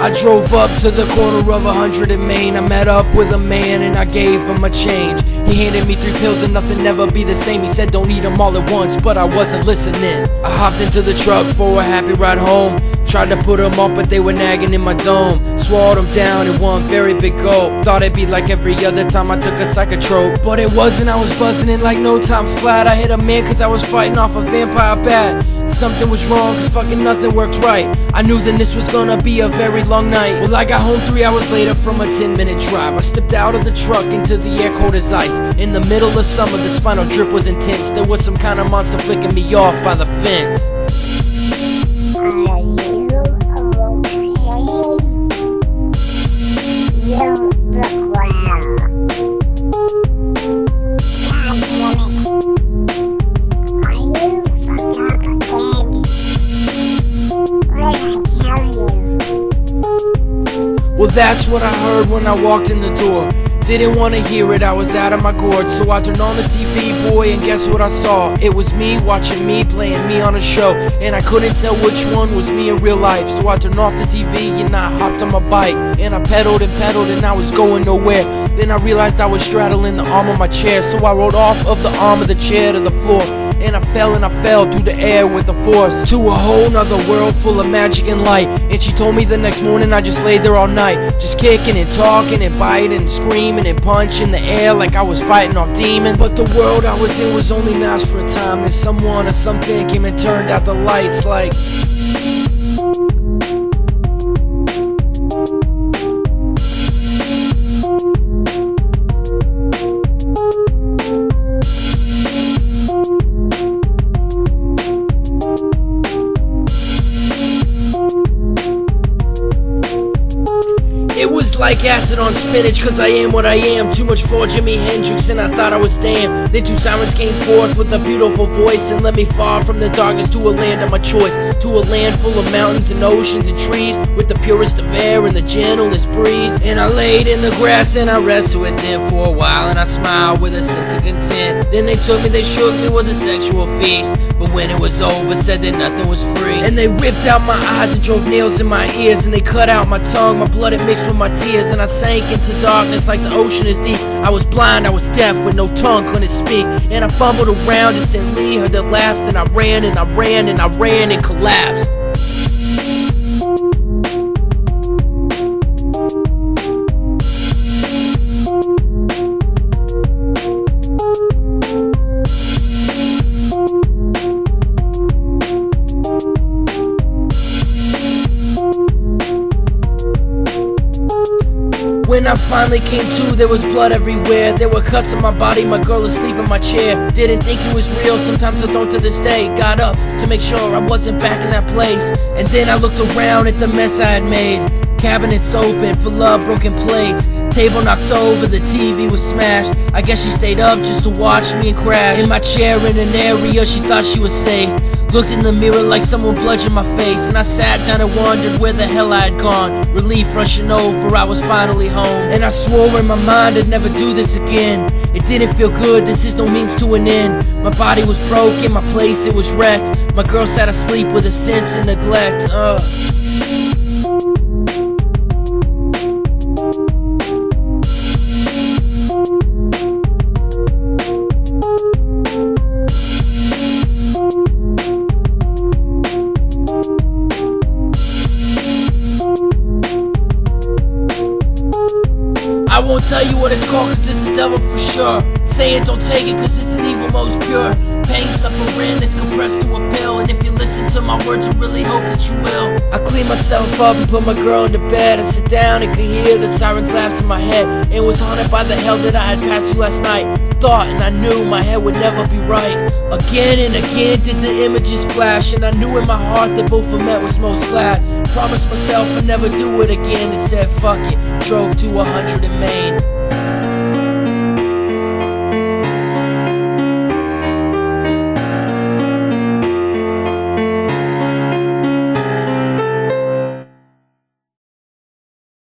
I drove up to the corner of 100 and Main. I met up with a man and I gave him a change. He handed me 3 pills and nothing never be the same. He said don't eat them all at once, but I wasn't listening. I hopped into the truck for a happy ride home. Tried to put them up, but they were nagging in my dome. Swallowed them down in one very big gulp. Thought it'd be like every other time I took a psychotrope, but it wasn't. I was buzzing in like no time flat. I hit a man cause I was fighting off a vampire bat. Something was wrong cause fucking nothing worked right. I knew then this was gonna be a very long night. Well, I got home 3 hours later from a 10-minute drive. I stepped out of the truck into the air cold as ice. In the middle of summer, the spinal drip was intense. There was some kind of monster flicking me off by the fence. Well, that's what I heard when I walked in the door. Didn't want to hear it, I was out of my gourd. So I turned on the TV, boy, and guess what I saw? It was me watching me, playing me on a show. And I couldn't tell which one was me in real life. So I turned off the TV and I hopped on my bike. And I pedaled and I was going nowhere. Then I realized I was straddling the arm of my chair. So I rolled off of the arm of the chair to the floor. And I fell through the air with the force to a whole nother world full of magic and light. And she told me the next morning I just laid there all night, just kicking and talking and biting and screaming and punching the air like I was fighting off demons. But the world I was in was only nice for a time. Then someone or something came and turned out the lights like... It was like acid on spinach, cause I am what I am. Too much for Jimi Hendrix and I thought I was damned. Then 2 sirens came forth with a beautiful voice and led me far from the darkness to a land of my choice. To a land full of mountains and oceans and trees, with the purest of air and the gentlest breeze. And I laid in the grass and I rested with them for a while. And I smiled with a sense of content. Then they took me, they shook me, was a sexual feast. But when it was over, said that nothing was free. And they ripped out my eyes and drove nails in my ears. And they cut out my tongue, my blood it mixed with my tears. And I sank into darkness like the ocean is deep. I was blind, I was deaf, with no tongue, couldn't speak. And I fumbled around and sent Lee her that lapsed. And I ran and I ran and I ran and collapsed. When I finally came to, there was blood everywhere. There were cuts on my body, my girl asleep in my chair. Didn't think it was real, sometimes I don't to this day. Got up to make sure I wasn't back in that place. And then I looked around at the mess I had made. Cabinets open, full of broken plates. Table knocked over, the TV was smashed. I guess she stayed up just to watch me and crash. In my chair in an area she thought she was safe. Looked in the mirror like someone bludgeoned my face. And I sat down and wondered where the hell I had gone. Relief rushing over, I was finally home. And I swore in my mind I'd never do this again. It didn't feel good, this is no means to an end. My body was broken, my place it was wrecked. My girl sat asleep with a sense of neglect. I won't tell you what it's called cause it's a devil for sure. Say it, don't take it cause it's an evil most pure. Pain, suffering is compressed to a pill. And if you listen to my words, I really hope that you will. I clean myself up and put my girl into bed. I sit down and could hear the sirens laughs in my head. And was haunted by the hell that I had passed through last night. Thought and I knew my head would never be right. Again and again did the images flash. And I knew in my heart that both of them was most glad. Promised myself I'd never do it again and said fuck it. Drove to 100 in Main.